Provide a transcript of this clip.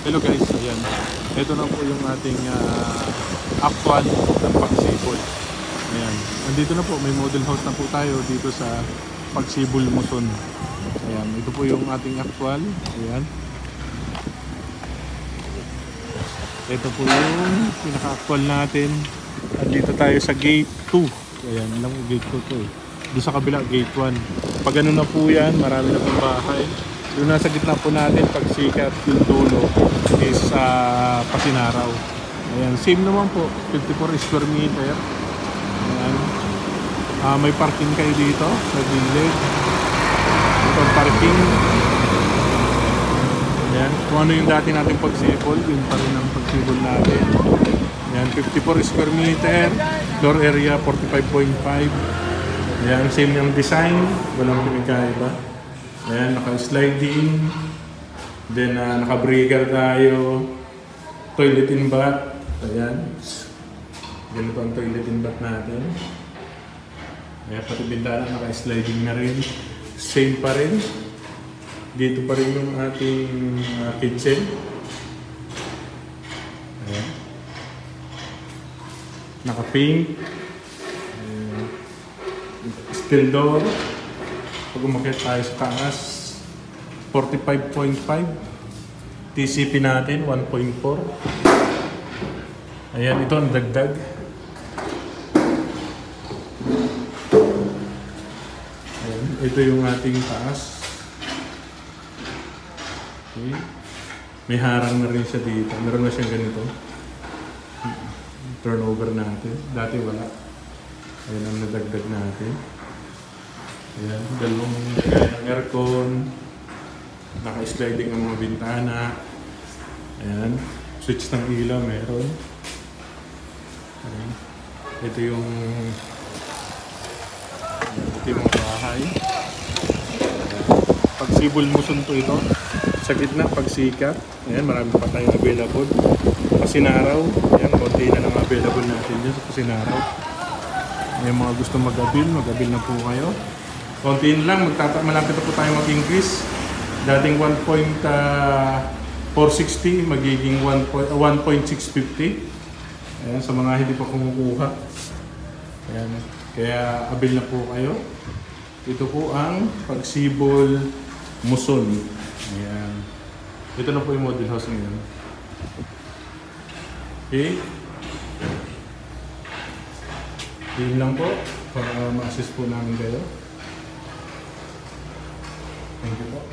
Hello guys, ayan. Ito na po yung ating actual ng pagsibol. Ayan. Nandito na po, may model house na po tayo dito sa Pagsibol, Muson. Ayan, ito po yung ating actual. Ayan. Ito po yung pinaka-actual natin. Nandito tayo sa gate 2. Ayan, alam mo gate 2 to eh. Doon sa kabila, gate 1. Pag ano na po yan, marami na pong bahay. Doon nasa gitna po natin, pagsikat yung dulo is Pasinaraw. Ayan, same naman po, 54 square meter. Ayan. May parking kayo dito sa gilid. Ito parking. Ayan, kung ano yung dati natin pagsibol, yun pa rin ang pagsibol natin. Ayan, 54 square meter, floor area 45.5. Ayan, same yung design, walang pinagkaiba. Ayan, naka-sliding. Then, naka-breaker tayo. Toilet and bath. Ayan. Ganito ang toilet and bath natin. Ayan, pati bintana, naka-sliding na rin. Same pa rin. Dito pa rin yung ating kitchen. Ayan. Naka-pink. Steel door. Pag umakyat tayo sa taas, 45.5. TCP natin, 1.4. Ayan, ito ang dagdag. Ayan, ito yung ating taas. Okay. May harang na rin siya dito. Meron na siyang ganito. Turnover natin. Dati wala. Ayan ang nadagdag natin. Ayan, dalawang lagay ng aircon. Naka-sliding ang mga bintana. Ayan, switch ng ilaw meron. Ayan. Ito yung bahay. Pagsibol, Muson to ito. Sa gitna, pagsikat. Ayan, marami pa tayong available. Pasinaraw. Ayan, konti na lang available natin dyan sa Pasinaraw. Ayan, mga gusto mag-abil na po kayo. Kontiin lang, malapit na po tayo mag-increase. Dating 1.460 magiging 1.650. Ayan, sa mga hindi pa kumukuha. Ayan, kaya abil na po kayo. Ito po ang Pagsibol, Muson. Ayan. Ito na po yung model house ngayon. Okay. Yun lang po para ma-assist po namin kayo. Thank you po.